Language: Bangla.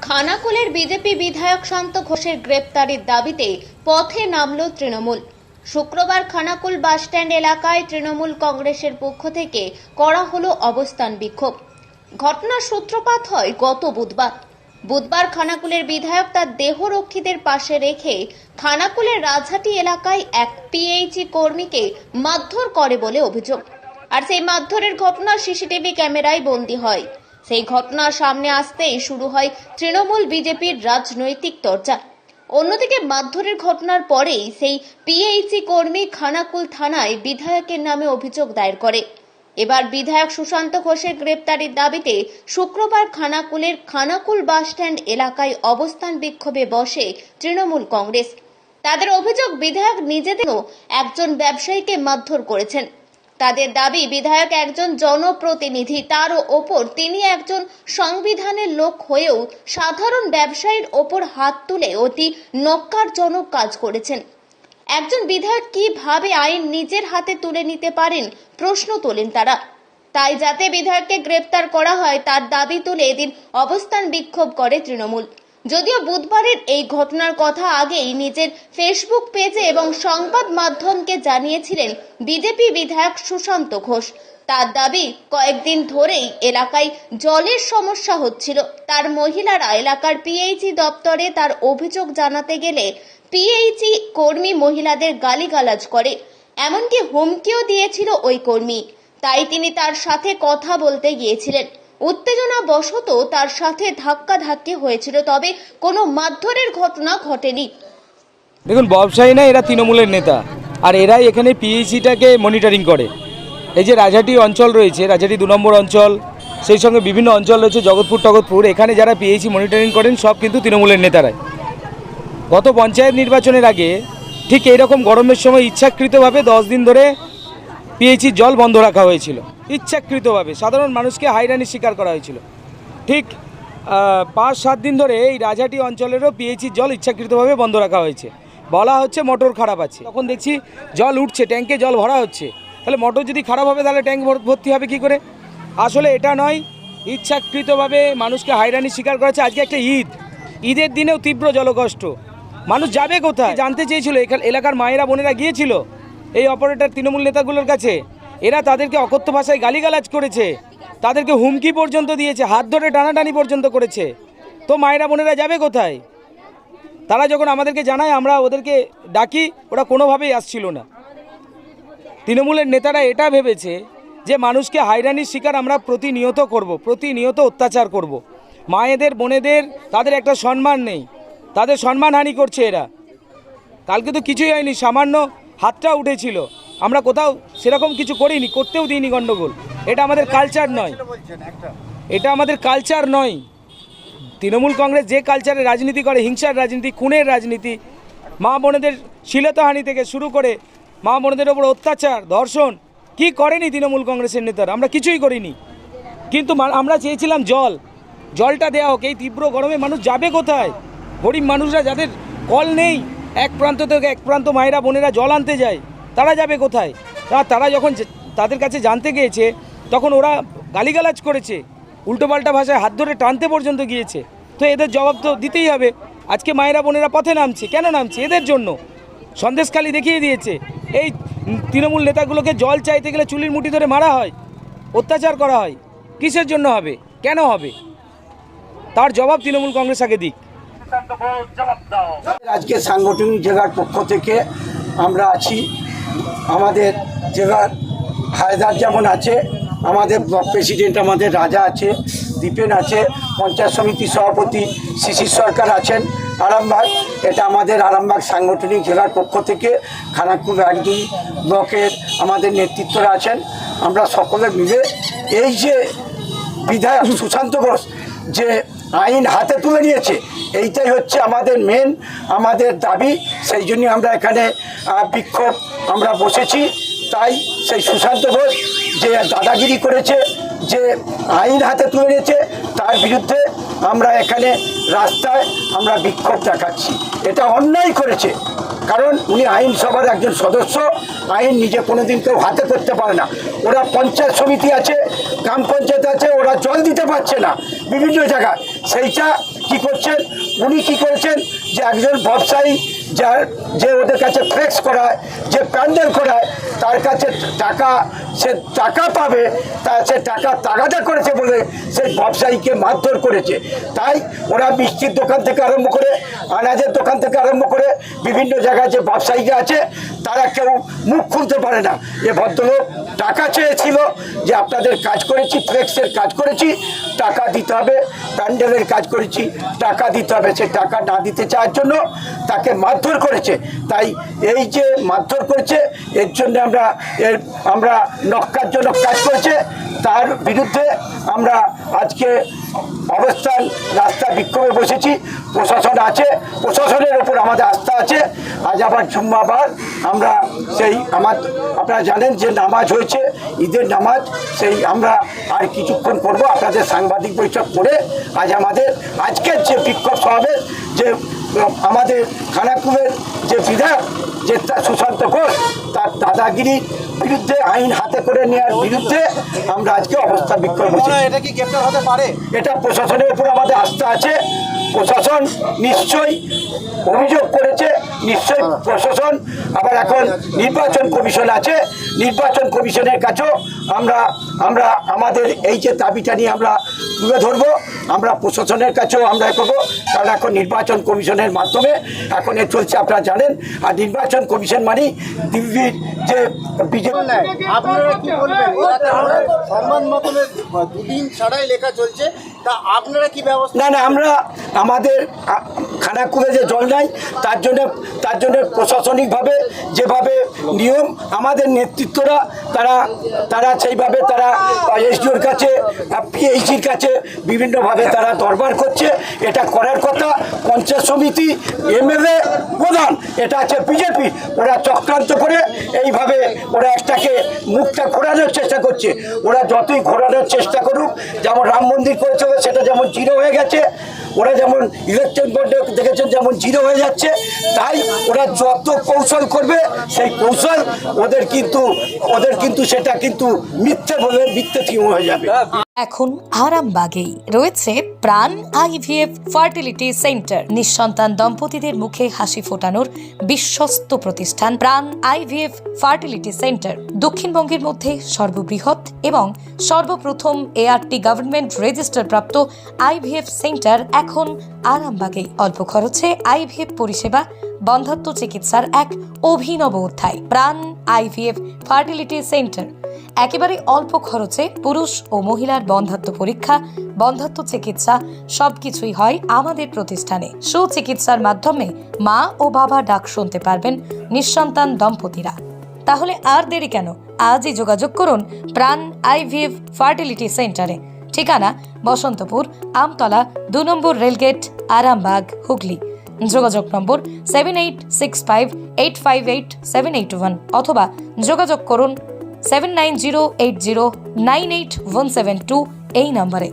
খানাকুলের বিজেপি বিধায়ক শান্ত ঘোষের গ্রেপ্তারের দাবিতে পথে নামল তৃণমূল। শুক্রবার খানাকুল বাসস্ট্যান্ড এলাকায় তৃণমূল কংগ্রেসের পক্ষ থেকে করা হলো অবস্থান বিক্ষোভ। ঘটনার সূত্রপাত হয় গত বুধবার খানাকুলের বিধায়ক তার দেহরক্ষীদের পাশে রেখে খানাকুলের রাজহাটি এলাকায় এক পিএইচি কর্মীকে মারধর করে বলে অভিযোগ। আর সেই মারধরের ঘটনা সিসিটিভি ক্যামেরায় বন্দী হয়। সেই ঘটনার সামনে আসতেই শুরু হয় তৃণমূল বিজেপির রাজনৈতিক চর্চা। অন্যদিকে মারধরের ঘটনার পরেই সেই পিএইচি কর্মী খানাকুল থানায় বিধায়কের নামে অভিযোগ দায়ের করে। এবার বিধায়ক সুশান্ত ঘোষের গ্রেপ্তারের দাবিতে শুক্রবার খানাকুল বাসস্ট্যান্ড এলাকায় অবস্থান বিক্ষোভে বসে তৃণমূল কংগ্রেস। তাদের অভিযোগ, বিধায়ক নিজেদেরও একজন ব্যবসায়ীকে মারধর করেছেন। তাদের দাবি, বিধায়ক একজন জনপ্রতিনিধি, তার ওপর তিনি একজন সংবিধানের লোক হয়েও সাধারণ ব্যবসায়ীর ওপর হাত তুলে অতি ন্যক্কারজনক কাজ করেছেন। একজন বিধায়ক কিভাবে আইন নিজের হাতে তুলে নিতে পারেন, প্রশ্ন তোলেন তারা। তাই যাতে বিধায়ককে গ্রেপ্তার করা হয় তার দাবি তুলে এদিন অবস্থান বিক্ষোভ করে তৃণমূল। যদিও বুধবারের এই ঘটনার কথা আগেই নিজের ফেসবুক পেজে এবং সংবাদ মাধ্যমকে জানিয়েছিলেন বিজেপি বিধায়ক সুশান্ত ঘোষ। তার দাবি, কয়েকদিন ধরেই এলাকায় জলের সমস্যা হচ্ছিল। তার মহিলারা এলাকার পিএইচি দপ্তরে তার অভিযোগ জানাতে গেলে পিএইচি কর্মী মহিলাদের গালিগালাজ করে, এমনকি হুমকিও দিয়েছিল ওই কর্মী। তাই তিনি তার সাথে কথা বলতে গিয়েছিলেন। উত্তেজনা বশত তার সাথে ধাক্কাধাক্কি হয়েছিল, তবে কোনো মারধরের ঘটনা ঘটেনি। দেখুন, ব্যবসায়ী না, এরা তৃণমূলের নেতা, আর এরাই এখানে পিএইচিটাকে মনিটরিং করে। এই যে রাজহাটি অঞ্চল রয়েছে, রাজহাটি 2 নম্বর অঞ্চল, সেই সঙ্গে বিভিন্ন অঞ্চল রয়েছে জগৎপুর, এখানে যারা পিএইচি মনিটরিং করেন সব কিন্তু তৃণমূলের নেতারাই। গত পঞ্চায়েত নির্বাচনের আগে ঠিক এইরকম গরমের সময় ইচ্ছাকৃতভাবে 10 দিন ধরে পিএইচির জল বন্ধ রাখা হয়েছিল। ইচ্ছাকৃতভাবে সাধারণ মানুষকে হয়রানির শিকার করা হয়েছিল। ঠিক 5-7 দিন ধরে এই রাজহাটি অঞ্চলেরও পিএইচির জল ইচ্ছাকৃতভাবে বন্ধ রাখা হয়েছে। বলা হচ্ছে মোটর খারাপ আছে। তখন দেখছি জল উঠছে, ট্যাঙ্কে জল ভরা হচ্ছে। তাহলে মোটর যদি খারাপ হবে তাহলে ট্যাঙ্ক ভর্তি হবে কী করে? আসলে এটা নয়, ইচ্ছাকৃতভাবে মানুষকে হয়রানির শিকার করা হচ্ছে। আজকে একটা ঈদের দিনেও তীব্র জলকষ্ট, মানুষ যাবে কোথায় জানতে চেয়েছিল। এলাকার মায়েরা বোনেরা গিয়েছিল এই অপারেটর তৃণমূল নেতাগুলোর কাছে। এরা তাদেরকে অকথ্য ভাষায় গালিগালাজ করেছে, তাদেরকে হুমকি পর্যন্ত দিয়েছে, হাত ধরে টানাটানি পর্যন্ত করেছে। তো মায়েরা বোনেরা যাবে কোথায়? তারা যখন আমাদেরকে জানায়, আমরা ওদেরকে ডাকি, ওরা কোনোভাবেই আসছিল না। তৃণমূলের নেতারা এটা ভেবেছে যে মানুষকে হয়রানির শিকার আমরা প্রতিনিয়ত করব, প্রতিনিয়ত অত্যাচার করব। মায়েদের বোনেদের তাদের একটা সম্মান নেই, তাদের সম্মানহানি করছে এরা। কালকে তো কিছুই হয়নি, সামান্য হাতটা উঠেছিল, আমরা কোথাও সেরকম কিছু করিনি, করতেও দিইনি গণ্ডগোল। এটা আমাদের কালচার নয়, এটা আমাদের কালচার নয়। তৃণমূল কংগ্রেস যে কালচারে রাজনীতি করে, হিংসার রাজনীতি, খুনের রাজনীতি, মা বোনেদের শ্লীলতাহানি থেকে শুরু করে মা বোনেদের ওপর অত্যাচার, ধর্ষণ, কি করেনি তৃণমূল কংগ্রেসের নেতারা? আমরা কিছুই করিনি। কিন্তু আমরা চেয়েছিলাম জলটা দেওয়া হোক। এই তীব্র গরমে মানুষ যাবে কোথায়? গরিব মানুষরা, যাদের কল নেই, এক প্রান্ত থেকে এক প্রান্ত মায়েরা বোনেরা জল আনতে যায়, তারা যাবে কোথায়? তারা যখন তাদের কাছে জানতে গিয়েছে তখন ওরা গালিগালাজ করেছে, উল্টোপাল্টা ভাষায় হাত ধরে টানতে পর্যন্ত গিয়েছে। তো এদের জবাব তো দিতেই হবে। আজকে মায়েরা বোনেরা পথে নামছে, কেন নামছে? এদের জন্য। সন্দেশখালি দেখিয়ে দিয়েছে। এই তৃণমূল নেতাগুলোকে জল চাইতে গেলে চুলির মুঠি ধরে মারা হয়, অত্যাচার করা হয়। কিসের জন্য হবে? কেন হবে? তার জবাব তৃণমূল কংগ্রেস আগে দিক। আজকে সাংগঠনিক জেলার পক্ষ থেকে আমরা আছি। আমাদের জেলার হায়দার যেমন আছে, আমাদের ব্লক প্রেসিডেন্ট আমাদের রাজা আছে, দীপেন আছে, পঞ্চায়েত সমিতির সভাপতি শিশির সরকার আছেন আরামবাগ। এটা আমাদের আরামবাগ সাংগঠনিক জেলার পক্ষ থেকে খানাকুল 1-2 ব্লকের আমাদের নেতৃত্বরা আছেন। আমরা সকলে মিলে এই যে বিধায়ক সুশান্ত ঘোষ যে আইন হাতে তুলে নিয়েছে, এইটাই হচ্ছে আমাদের দাবি। সেই জন্য আমরা এখানে বিক্ষোভ আমরা বসেছি। তাই সেই সুশান্ত ঘোষ যে দাদাগিরি করেছে, যে আইন হাতে তুলে নিয়েছে, তার বিরুদ্ধে আমরা এখানে রাস্তায় আমরা বিক্ষোভ দেখাচ্ছি। এটা অন্যায় করেছে, কারণ উনি আইনসভার একজন সদস্য। আইন নিজে কোনোদিন কেউ হাতে করতে পারে না। ওরা পঞ্চায়েত সমিতি আছে, গ্রাম পঞ্চায়েত আছে, ওরা জল দিতে পারছে না বিভিন্ন জায়গায়। সেইটা কি করছেন, উনি কি করেছেন যে একজন ব্যবসায়ী যে ওদের কাছে ফ্লেক্স করায়, যে প্যান্ডেল করায়, তার কাছে সে টাকা পাবে, সে টাকা তাগাদা করেছে বলে সেই ব্যবসায়ীকে মারধর করেছে। তাই ওরা মিষ্টির দোকান থেকে আরম্ভ করে, আনাজের দোকান থেকে আরম্ভ করে বিভিন্ন জায়গায় যে ব্যবসায়ীরা আছে তারা কেউ মুখ খুলতে পারে না। এ ভদ্রলোক টাকা চেয়েছিল যে আপনাদের কাজ করেছি, ফ্লেক্সের কাজ করেছি, টাকা দিতে হবে, প্যান্ডেলের কাজ করেছি, টাকা দিতে হবে। সে টাকা না দিতে চাওয়ার জন্য তাকে মারধর করেছে। তাই এই যে মারধর করেছে, এর জন্য আমরা নক্কারজনক কাজ করেছে, তার বিরুদ্ধে আমরা আজকে অবস্থান রাস্তা বিক্ষোভে বসেছি। প্রশাসন আছে, প্রশাসনের ওপর আমাদের আস্থা আছে। আজ আবার সোমবার আমরা আপনারা জানেন যে নামাজ হয়েছে, ঈদের নামাজ, সেই আমরা আর কিছুক্ষণ করব আপনাদের সাংবাদিক বৈঠক করে আজকের যে বিক্ষোভ সমাবেশ, যে আমাদের খানাকুলের যে বিধায়ক যে সুশান্ত ঘোষ, তার দাদাগিরির বিরুদ্ধে, আইন হাতে করে নেওয়ার বিরুদ্ধে আমরা আজকে অবস্থান বিক্ষোভ করছি। এটা কি গ্রেপ্তার হতে পারে? এটা প্রশাসনের উপর আমাদের আস্থা আছে। প্রশাসন নিশ্চয়ই অভিযোগ করেছে, নিশ্চয়ই প্রশাসন আবার এখন নির্বাচন কমিশন আছে, নির্বাচন কমিশনের কাছেও আমরা আমাদের এই যে দাবিটা নিয়ে আমরা তুলে ধরবো। আমরা প্রশাসনের কাছেও আমরা করবো, কারণ এখন নির্বাচন কমিশনের মাধ্যমে এখন এ চলছে, আপনারা জানেন। আর নির্বাচন কমিশন মানে দিল্লির যে বিজেপি। আপনারা কি বলবেন? সংবাদ মাধ্যমে দুদিন ছাড়াই লেখা চলছে, তা আপনারা কি ব্যবস্থা? না, আমরা আমাদের খানাকুলে যে জল নাই, তার জন্য প্রশাসনিকভাবে যেভাবে নিয়ম, আমাদের নেতৃত্বরা তারা সেইভাবে তারা এসডিওর কাছে, পিএইচির কাছে বিভিন্নভাবে তারা দরবার করছে। এটা করার কথা পঞ্চায়েত সমিতি, এমএলএ, প্রধান, এটা আছে বিজেপি। ওরা চক্রান্ত করে এইভাবে ওরা একটাকে মুখটা ঘোরানোর চেষ্টা করছে। ওরা যতই ঘোরানোর চেষ্টা করুক, যেমন রাম মন্দির করেছিল সেটা যেমন জিরো হয়ে গেছে, ওরা যেমন ইলেকশন বোর্ডে দেখেছেন যেমন জিরো হয়ে যাচ্ছে, তাই ওরা যত কৌশল করবে সেই কৌশল ওদের কিন্তু সেটা কিন্তু মিথ্যে থিম হয়ে যাবে। এখন আরামবাগেই রয়েছে প্রাণ আইভিএফ ফার্টিলিটি সেন্টার। নিঃসন্তান দম্পতিদের মুখে হাসি ফোটানোর বিশ্বস্ত প্রতিষ্ঠান প্রাণ আইভিএফ ফার্টিলিটি সেন্টার দক্ষিণবঙ্গের মধ্যে সর্ববৃহৎ এবং সর্বপ্রথম এআরটি গভর্নমেন্ট রেজিস্টার প্রাপ্ত আইভিএফ সেন্টার এখন আরামবাগেই। অল্প খরচে আইভিএফ পরিষেবা, বন্ধ্যাত্ব চিকিৎসার এক অভিনব অধ্যায়। প্রাণ আইভিএফ ফার্টিলিটি সেন্টার একেবারে অল্প খরচে পুরুষ ও মহিলার বন্ধ্যাত্ব পরীক্ষা, বন্ধ্যাত্ব চিকিৎসা সবকিছুই হয় আমাদের প্রতিষ্ঠানে। সুচিকিৎসার মাধ্যমে মা ও বাবা ডাক শুনতে পারবেন নিঃসন্তান দম্পতিরা। তাহলে আর দেরি কেন? আজই যোগাযোগ করুন প্রাণ আইভিএফ ফার্টিলিটি সেন্টারে। ঠিকানা বসন্তপুর, আমতলা, 2 নম্বর রেলগেট, আরামবাগ, হুগলি। যোগাযোগ নম্বর 7865858781 অথবা যোগাযোগ করুন 7908098172 এই নম্বরে।